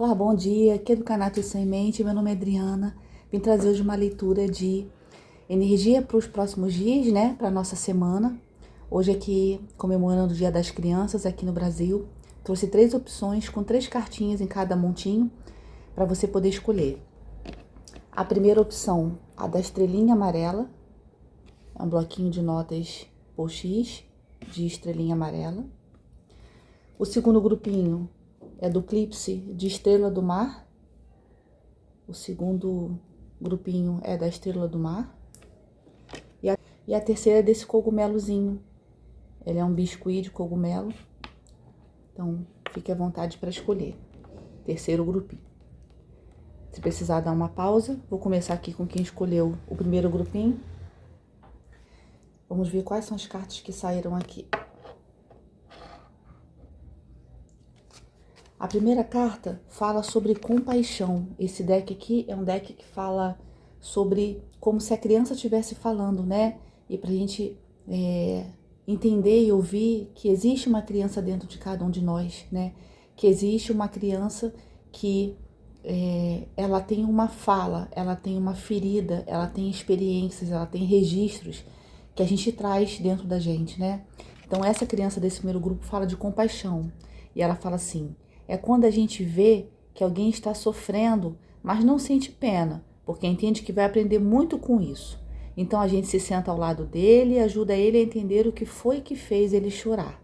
Olá, bom dia. Aqui é do canal Sem Mente. Meu nome é Adriana. Vim trazer hoje uma leitura de energia para os próximos dias, né? Para nossa semana. Hoje aqui, comemorando o Dia das Crianças aqui no Brasil. Trouxe 3 opções com 3 cartinhas em cada montinho para você poder escolher. A primeira opção, a da estrelinha amarela. É um bloquinho de notas por X de estrelinha amarela. O segundo grupinho é do Eclipse de Estrela do Mar. O segundo grupinho é da Estrela do Mar. E a terceira é desse cogumelozinho. Ele é um biscuit de cogumelo. Então, fique à vontade para escolher. Terceiro grupinho. Se precisar dar uma pausa, vou começar aqui com quem escolheu o primeiro grupinho. Vamos ver quais são as cartas que saíram aqui. A primeira carta fala sobre compaixão. Esse deck aqui é um deck que fala sobre como se a criança estivesse falando, né? E pra gente entender e ouvir que existe uma criança dentro de cada um de nós, né? Que existe uma criança que ela tem uma fala, ela tem uma ferida, ela tem experiências, ela tem registros que a gente traz dentro da gente, né? Então essa criança desse primeiro grupo fala de compaixão. E ela fala assim: é quando a gente vê que alguém está sofrendo, mas não sente pena, porque entende que vai aprender muito com isso. Então a gente se senta ao lado dele e ajuda ele a entender o que foi que fez ele chorar.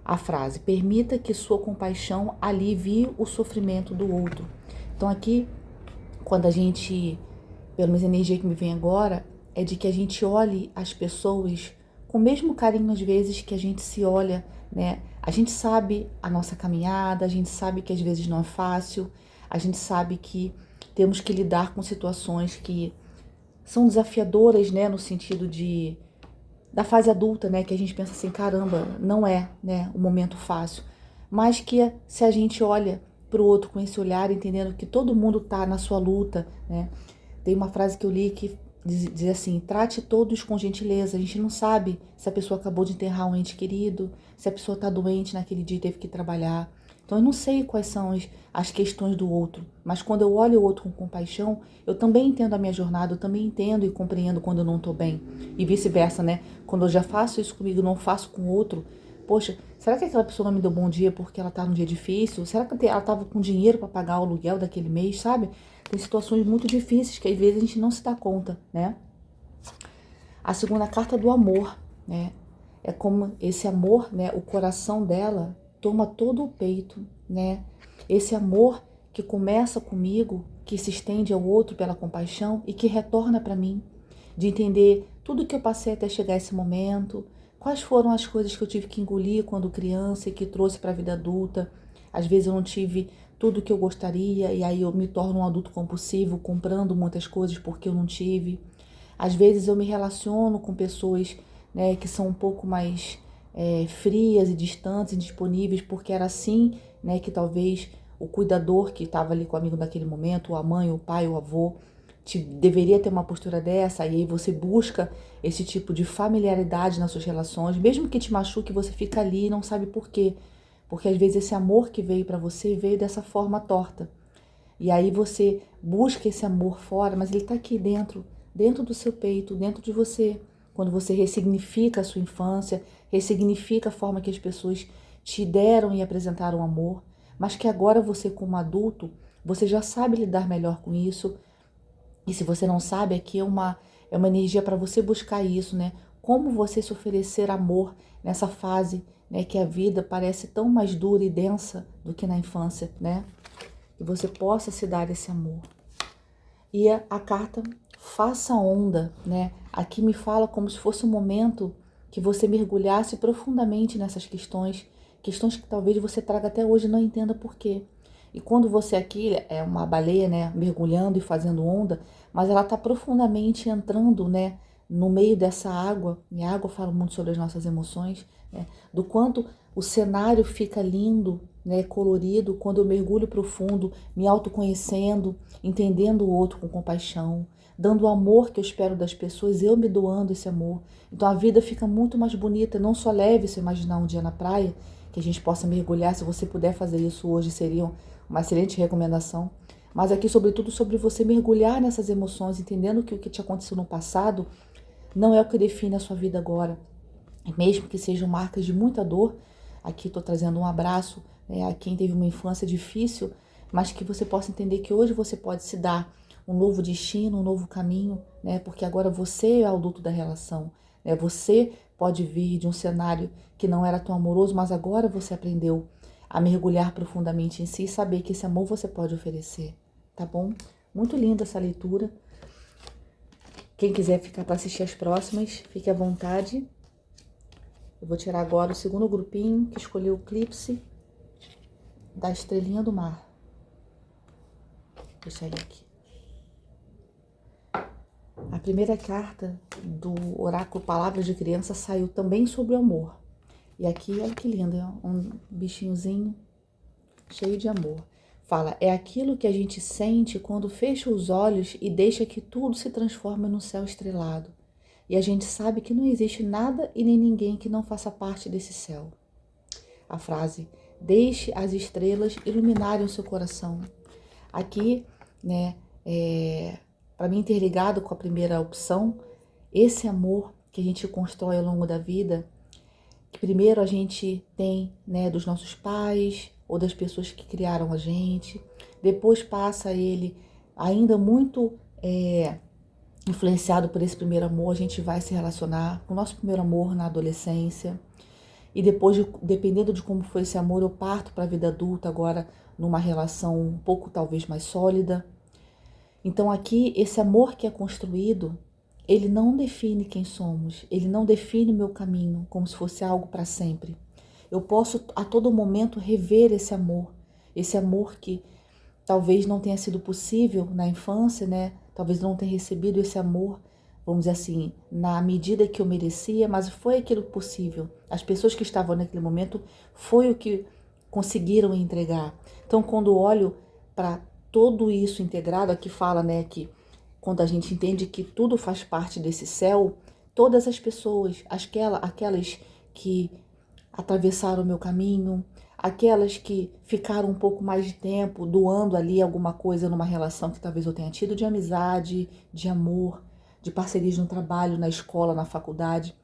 A frase: permita que sua compaixão alivie o sofrimento do outro. Então aqui, quando a gente, pelo menos a energia que me vem agora, é de que a gente olhe as pessoas com o mesmo carinho às vezes que a gente se olha, né? A gente sabe a nossa caminhada, a gente sabe que às vezes não é fácil, a gente sabe que temos que lidar com situações que são desafiadoras, né? No sentido da fase adulta, né? Que a gente pensa assim, caramba, não é, né? Um momento fácil. Mas que se a gente olha para o outro com esse olhar, entendendo que todo mundo tá na sua luta, né? Tem uma frase que eu li que diz assim: trate todos com gentileza. A gente não sabe se a pessoa acabou de enterrar um ente querido, se a pessoa está doente naquele dia e teve que trabalhar. Então eu não sei quais são as questões do outro, mas quando eu olho o outro com compaixão, eu também entendo a minha jornada, eu também entendo e compreendo quando eu não estou bem. E vice-versa, né? Quando eu já faço isso comigo, não faço com o outro. Poxa, será que aquela pessoa não me deu bom dia porque ela tá num dia difícil? Será que ela tava com dinheiro para pagar o aluguel daquele mês, sabe? Tem situações muito difíceis que às vezes a gente não se dá conta, né? A segunda carta do amor, né? É como esse amor, né? O coração dela toma todo o peito, né? Esse amor que começa comigo, que se estende ao outro pela compaixão e que retorna para mim, de entender tudo que eu passei até chegar a esse momento, quais foram as coisas que eu tive que engolir quando criança e que trouxe para a vida adulta. Às vezes eu não tive tudo que eu gostaria e aí eu me torno um adulto compulsivo, comprando muitas coisas porque eu não tive. Às vezes eu me relaciono com pessoas, né, que são um pouco mais frias e distantes, indisponíveis, porque era assim, né, que talvez o cuidador que estava ali comigo naquele momento, ou a mãe, o pai, o avô, deveria ter uma postura dessa, e aí você busca esse tipo de familiaridade nas suas relações, mesmo que te machuque, você fica ali e não sabe por quê. Porque às vezes esse amor que veio para você veio dessa forma torta. E aí você busca esse amor fora, mas ele está aqui dentro, dentro do seu peito, dentro de você. Quando você ressignifica a sua infância, ressignifica a forma que as pessoas te deram e apresentaram amor, mas que agora você como adulto, você já sabe lidar melhor com isso. E se você não sabe, aqui é uma energia para você buscar isso, né? Como você se oferecer amor nessa fase, né? Que a vida parece tão mais dura e densa do que na infância, né? Que você possa se dar esse amor. E a carta faça onda, né? Aqui me fala como se fosse um momento que você mergulhasse profundamente nessas questões que talvez você traga até hoje e não entenda por quê. E quando você aqui é uma baleia, né, mergulhando e fazendo onda, mas ela está profundamente entrando, né, no meio dessa água, e a água fala muito sobre as nossas emoções, né, do quanto o cenário fica lindo, né, colorido, quando eu mergulho profundo, me autoconhecendo, entendendo o outro com compaixão, dando o amor que eu espero das pessoas, eu me doando esse amor. Então a vida fica muito mais bonita, não só leve se imaginar um dia na praia, que a gente possa mergulhar. Se você puder fazer isso hoje, seria uma excelente recomendação. Mas aqui, sobretudo, sobre você mergulhar nessas emoções, entendendo que o que te aconteceu no passado não é o que define a sua vida agora. Mesmo que sejam marcas de muita dor, aqui estou trazendo um abraço, né, a quem teve uma infância difícil, mas que você possa entender que hoje você pode se dar um novo destino, um novo caminho, né, porque agora você é o adulto da relação, né, você pode vir de um cenário que não era tão amoroso, mas agora você aprendeu a mergulhar profundamente em si e saber que esse amor você pode oferecer, tá bom? Muito linda essa leitura. Quem quiser ficar para assistir as próximas, fique à vontade. Eu vou tirar agora o segundo grupinho, que escolheu o Eclipse da Estrelinha do Mar. Deixa ele aqui. A primeira carta do oráculo Palavras de Criança saiu também sobre o amor. E aqui, olha que lindo, um bichinhozinho cheio de amor. Fala, é aquilo que a gente sente quando fecha os olhos e deixa que tudo se transforme no céu estrelado. E a gente sabe que não existe nada e nem ninguém que não faça parte desse céu. A frase, deixe as estrelas iluminarem o seu coração. Aqui, né, para mim interligado com a primeira opção, esse amor que a gente constrói ao longo da vida, que primeiro a gente tem, né, dos nossos pais ou das pessoas que criaram a gente, depois passa ele ainda muito influenciado por esse primeiro amor, a gente vai se relacionar com o nosso primeiro amor na adolescência, e depois, dependendo de como foi esse amor, eu parto para a vida adulta agora numa relação um pouco talvez mais sólida. Então aqui, esse amor que é construído, ele não define quem somos, ele não define o meu caminho como se fosse algo para sempre. Eu posso a todo momento rever esse amor que talvez não tenha sido possível na infância, né? Talvez não tenha recebido esse amor, vamos dizer assim, na medida que eu merecia, mas foi aquilo possível. As pessoas que estavam naquele momento foi o que conseguiram entregar. Então, quando olho para tudo isso integrado, aqui fala, né, que quando a gente entende que tudo faz parte desse céu, todas as pessoas, aquelas que atravessaram o meu caminho, aquelas que ficaram um pouco mais de tempo doando ali alguma coisa numa relação que talvez eu tenha tido de amizade, de amor, de parcerias no trabalho, na escola, na faculdade.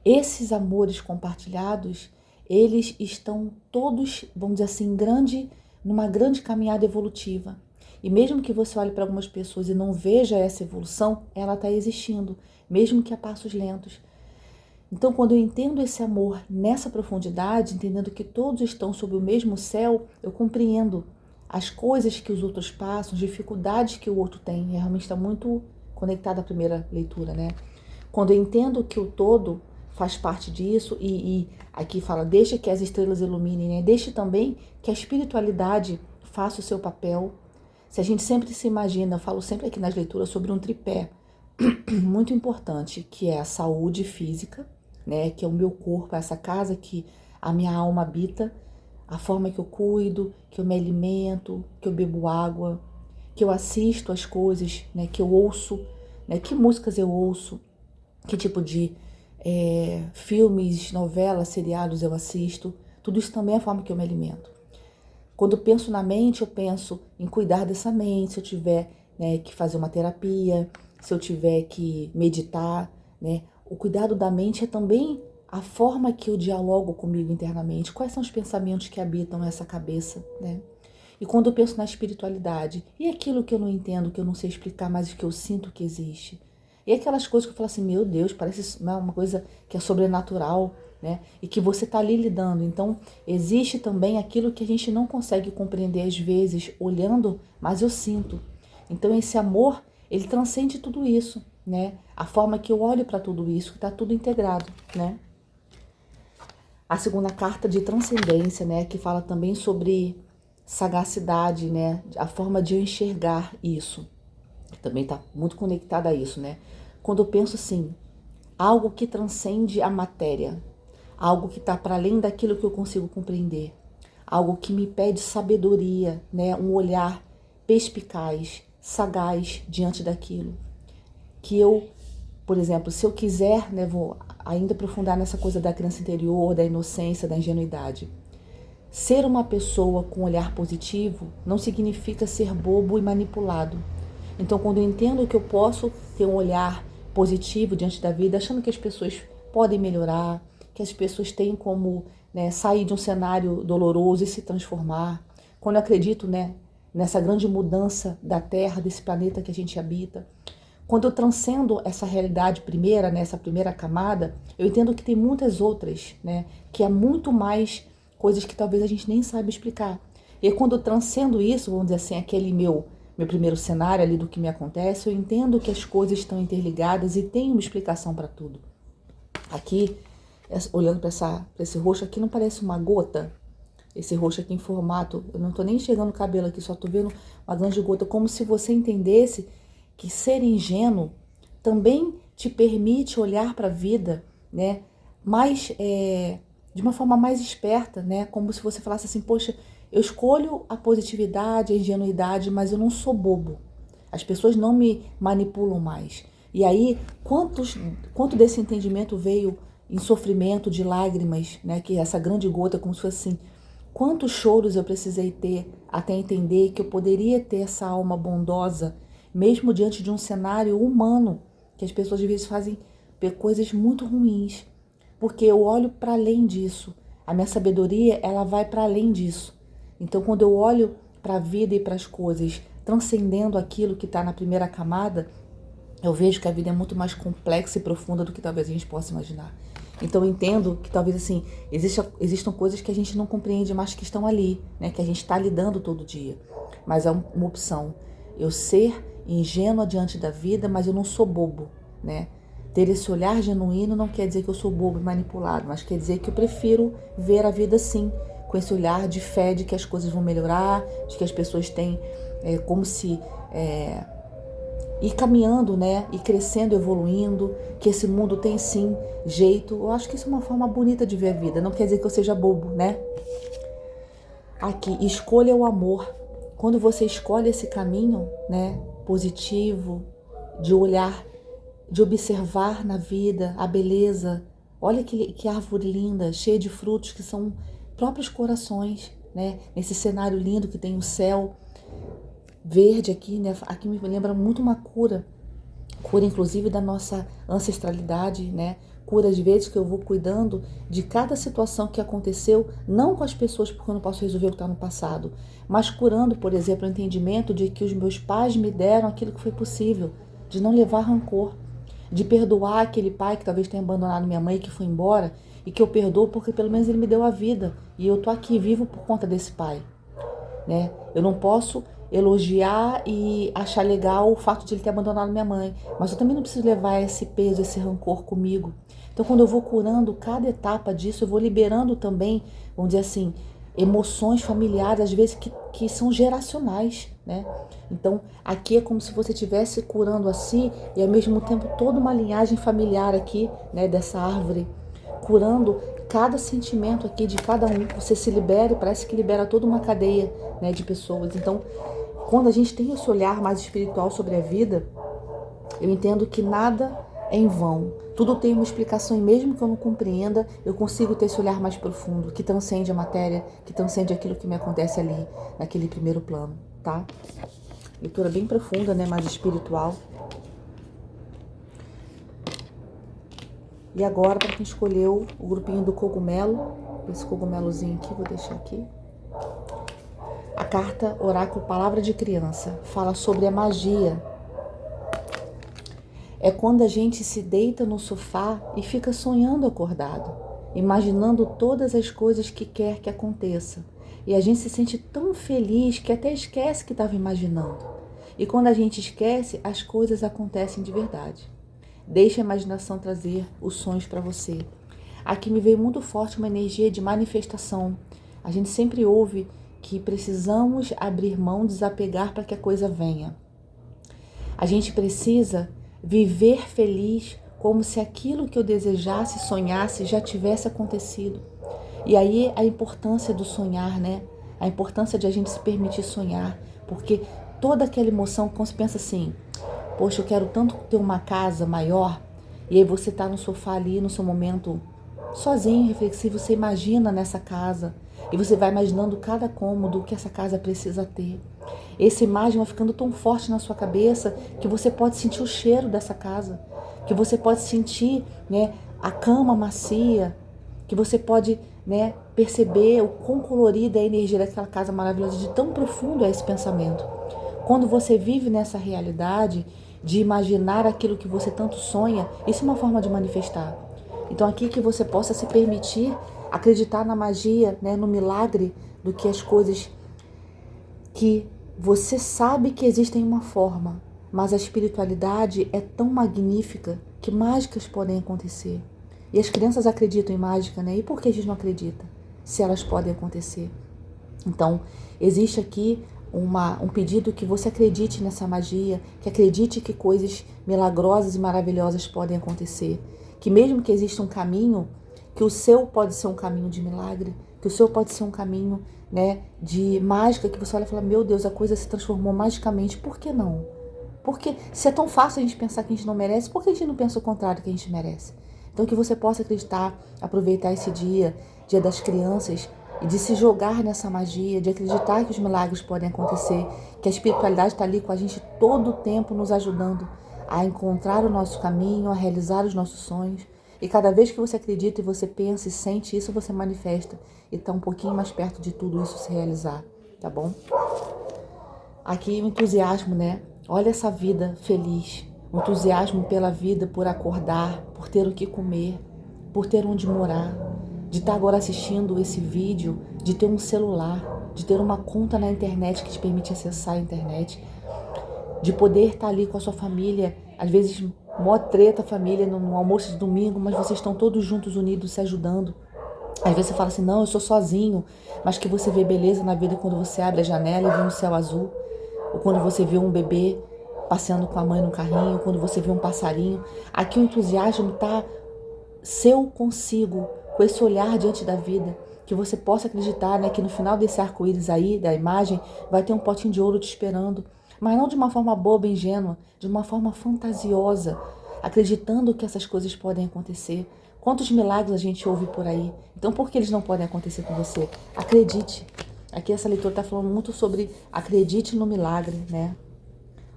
Esses amores compartilhados, eles estão todos, vamos dizer assim, numa grande caminhada evolutiva. E mesmo que você olhe para algumas pessoas e não veja essa evolução, ela está existindo, mesmo que a passos lentos. Então, quando eu entendo esse amor nessa profundidade, entendendo que todos estão sob o mesmo céu, eu compreendo as coisas que os outros passam, as dificuldades que o outro tem. E realmente está muito conectado à primeira leitura, né? Quando eu entendo que o todo faz parte disso, e aqui fala, deixa que as estrelas iluminem, né? Deixe também que a espiritualidade faça o seu papel. Se a gente sempre se imagina, eu falo sempre aqui nas leituras sobre um tripé muito importante, que é a saúde física, né, que é o meu corpo, essa casa que a minha alma habita, a forma que eu cuido, que eu me alimento, que eu bebo água, que eu assisto as coisas, né, que eu ouço, né, que músicas eu ouço, que tipo de filmes, novelas, seriados eu assisto, tudo isso também é a forma que eu me alimento. Quando eu penso na mente, eu penso em cuidar dessa mente, se eu tiver, né, que fazer uma terapia, se eu tiver que meditar, né? O cuidado da mente é também a forma que eu dialogo comigo internamente. Quais são os pensamentos que habitam essa cabeça, né? E quando eu penso na espiritualidade, e aquilo que eu não entendo, que eu não sei explicar, mas que eu sinto que existe? E aquelas coisas que eu falo assim, meu Deus, parece uma coisa que é sobrenatural, né? E que você está ali lidando. Então, existe também aquilo que a gente não consegue compreender às vezes olhando, mas eu sinto. Então, esse amor, ele transcende tudo isso, né? A forma que eu olho para tudo isso, que está tudo integrado, né? A segunda carta de transcendência, né? Que fala também sobre sagacidade, né? A forma de eu enxergar isso. Também está muito conectada a isso, né? Quando eu penso assim, algo que transcende a matéria, algo que está para além daquilo que eu consigo compreender, algo que me pede sabedoria, né? Um olhar perspicaz, sagaz diante daquilo. Que eu, por exemplo, se eu quiser, né, vou ainda aprofundar nessa coisa da criança interior, da inocência, da ingenuidade. ser uma pessoa com olhar positivo não significa ser bobo e manipulado. Então, quando eu entendo que eu posso ter um olhar positivo diante da vida, achando que as pessoas podem melhorar, que as pessoas têm como, né, sair de um cenário doloroso e se transformar, quando eu acredito, né, nessa grande mudança da Terra, desse planeta que a gente habita, quando eu transcendo essa realidade primeira, né, essa primeira camada, eu entendo que tem muitas outras, né, que há muito mais coisas que talvez a gente nem saiba explicar. E quando eu transcendo isso, vamos dizer assim, aquele meu primeiro cenário ali do que me acontece, eu entendo que as coisas estão interligadas e tem uma explicação para tudo. Aqui, olhando para esse roxo aqui, não parece uma gota? Esse roxo aqui em formato, eu não estou nem enxergando o cabelo aqui, só estou vendo uma grande gota, como se você entendesse que ser ingênuo também te permite olhar para a vida, né, mais, de uma forma mais esperta, né, como se você falasse assim, poxa, eu escolho a positividade, a ingenuidade, mas eu não sou bobo. As pessoas não me manipulam mais. E aí, quanto desse entendimento veio em sofrimento, de lágrimas, né, que essa grande gota, como se fosse assim, quantos choros eu precisei ter até entender que eu poderia ter essa alma bondosa, mesmo diante de um cenário humano, que as pessoas às vezes fazem coisas muito ruins, porque eu olho para além disso. A minha sabedoria, ela vai para além disso. Então, quando eu olho para a vida e para as coisas, transcendendo aquilo que está na primeira camada, eu vejo que a vida é muito mais complexa e profunda do que talvez a gente possa imaginar. Então, eu entendo que talvez assim, existam coisas que a gente não compreende, mas que estão ali, né? Que a gente está lidando todo dia. Mas é uma opção. Eu ser ingênua diante da vida, mas eu não sou bobo, né? Ter esse olhar genuíno não quer dizer que eu sou bobo e manipulado, mas quer dizer que eu prefiro ver a vida assim, com esse olhar de fé de que as coisas vão melhorar, de que as pessoas têm como se ir caminhando, né? Ir crescendo, evoluindo, que esse mundo tem sim jeito. Eu acho que isso é uma forma bonita de ver a vida, não quer dizer que eu seja bobo, né? Aqui, escolha o amor. Quando você escolhe esse caminho, né, positivo, de olhar, de observar na vida a beleza, olha que árvore linda, cheia de frutos que são próprios corações, né? Nesse cenário lindo que tem o céu verde aqui, né? Aqui me lembra muito uma cura inclusive da nossa ancestralidade, né? Cura às vezes que eu vou cuidando de cada situação que aconteceu, não com as pessoas porque eu não posso resolver o que está no passado, mas curando, por exemplo, o entendimento de que os meus pais me deram aquilo que foi possível, de não levar rancor, de perdoar aquele pai que talvez tenha abandonado minha mãe, que foi embora, e que eu perdoo porque pelo menos ele me deu a vida, e eu tô aqui vivo por conta desse pai, né? Eu não posso elogiar e achar legal o fato de ele ter abandonado minha mãe, mas eu também não preciso levar esse peso, esse rancor comigo. Então, quando eu vou curando cada etapa disso, eu vou liberando também, vamos dizer assim, emoções familiares, às vezes que são geracionais, né? Então, aqui é como se você estivesse curando a si e ao mesmo tempo toda uma linhagem familiar aqui, né, dessa árvore, curando cada sentimento aqui de cada um. Você se libera e parece que libera toda uma cadeia, né, de pessoas. Então, quando a gente tem esse olhar mais espiritual sobre a vida, eu entendo que nada é em vão. Tudo tem uma explicação e mesmo que eu não compreenda, eu consigo ter esse olhar mais profundo, que transcende a matéria, que transcende aquilo que me acontece ali, naquele primeiro plano, tá? Leitura bem profunda, né? Mais espiritual. E agora, para quem escolheu o grupinho do cogumelo, esse cogumelozinho aqui, vou deixar aqui. A carta Oráculo Palavra de Criança fala sobre a magia. É quando a gente se deita no sofá e fica sonhando acordado, imaginando todas as coisas que quer que aconteça. E a gente se sente tão feliz que até esquece que estava imaginando. E quando a gente esquece, as coisas acontecem de verdade. Deixe a imaginação trazer os sonhos para você. Aqui me veio muito forte uma energia de manifestação. A gente sempre ouve que precisamos abrir mão, desapegar para que a coisa venha. A gente precisa viver feliz como se aquilo que eu desejasse, sonhasse, já tivesse acontecido. E aí a importância do sonhar, né? A importância de a gente se permitir sonhar, porque toda aquela emoção, quando você pensa assim, poxa, eu quero tanto ter uma casa maior, e aí você tá no sofá ali, no seu momento sozinho, reflexivo, você imagina nessa casa, E você vai imaginando cada cômodo que essa casa precisa ter. Essa imagem vai ficando tão forte na sua cabeça que você pode sentir o cheiro dessa casa, que você pode sentir, né, a cama macia, que você pode, né, perceber o quão colorida é a energia daquela casa maravilhosa, de tão profundo é esse pensamento. Quando você vive nessa realidade de imaginar aquilo que você tanto sonha, isso é uma forma de manifestar. Então aqui que você possa se permitir acreditar na magia, né, no milagre do que as coisas que você sabe que existem uma forma, mas a espiritualidade é tão magnífica que mágicas podem acontecer. E as crianças acreditam em mágica, né? E por que a gente não acredita se elas podem acontecer? Então, existe aqui um pedido que você acredite nessa magia, que acredite que coisas milagrosas e maravilhosas podem acontecer. Que mesmo que exista um caminho, que o seu pode ser um caminho de milagre, que o seu pode ser um caminho, né, de mágica, que você olha e fala, meu Deus, a coisa se transformou magicamente, por que não? Porque se é tão fácil a gente pensar que a gente não merece, por que a gente não pensa o contrário, que a gente merece? Então que você possa acreditar, aproveitar esse dia, Dia das Crianças, e de se jogar nessa magia, de acreditar que os milagres podem acontecer, que a espiritualidade está ali com a gente todo o tempo nos ajudando a encontrar o nosso caminho, a realizar os nossos sonhos. E cada vez que você acredita e você pensa e sente isso, você manifesta e está um pouquinho mais perto de tudo isso se realizar, tá bom? Aqui o entusiasmo, né? Olha essa vida feliz, o entusiasmo pela vida, por acordar, por ter o que comer, por ter onde morar, de estar agora assistindo esse vídeo, de ter um celular, de ter uma conta na internet que te permite acessar a internet, de poder estar ali com a sua família, às vezes mó treta a família no almoço de domingo, mas vocês estão todos juntos, unidos, se ajudando. Às vezes você fala assim, não, eu sou sozinho, mas que você vê beleza na vida quando você abre a janela e vê um céu azul, ou quando você vê um bebê passeando com a mãe no carrinho, quando você vê um passarinho. Aqui o entusiasmo está seu consigo, com esse olhar diante da vida, que você possa acreditar, né, que no final desse arco-íris aí, da imagem, vai ter um potinho de ouro te esperando, mas não de uma forma boba e ingênua, de uma forma fantasiosa, acreditando que essas coisas podem acontecer. Quantos milagres a gente ouve por aí? Então por que eles não podem acontecer com você? Acredite. Aqui essa leitura está falando muito sobre acredite no milagre, né?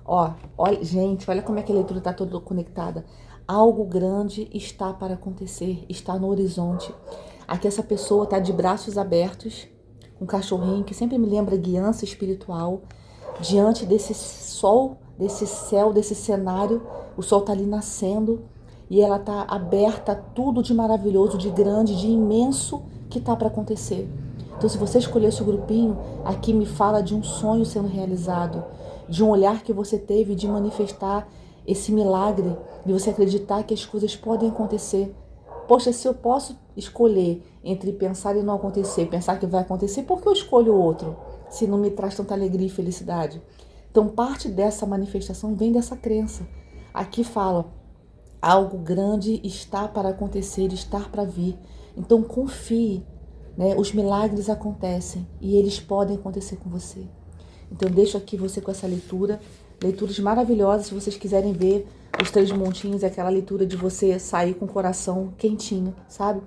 Ó, olha, gente, olha como é que a leitura está toda conectada. Algo grande está para acontecer, está no horizonte. Aqui essa pessoa está de braços abertos, um cachorrinho que sempre me lembra guiança espiritual, diante desse sol, desse céu, desse cenário. O sol está ali nascendo e ela está aberta a tudo de maravilhoso, de grande, de imenso que está para acontecer. Então, se você escolher esse grupinho, aqui me fala de um sonho sendo realizado, de um olhar que você teve de manifestar esse milagre, de você acreditar que as coisas podem acontecer. Poxa, se eu posso escolher entre pensar e não acontecer, pensar que vai acontecer, por que eu escolho o outro, se não me traz tanta alegria e felicidade? Então, parte dessa manifestação vem dessa crença. Aqui fala, algo grande está para acontecer, está para vir. Então, confie, né? Os milagres acontecem e eles podem acontecer com você. Então, eu deixo aqui você com essa leitura. Leituras maravilhosas, se vocês quiserem ver os 3 montinhos, é aquela leitura de você sair com o coração quentinho, sabe?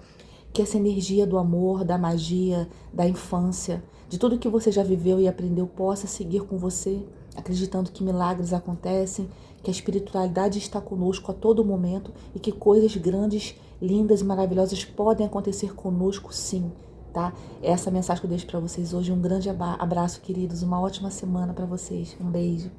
Que essa energia do amor, da magia, da infância, de tudo que você já viveu e aprendeu possa seguir com você, acreditando que milagres acontecem, que a espiritualidade está conosco a todo momento e que coisas grandes, lindas e maravilhosas podem acontecer conosco sim, tá? Essa é a mensagem que eu deixo para vocês hoje. Um grande abraço, queridos, uma ótima semana para vocês. Um beijo.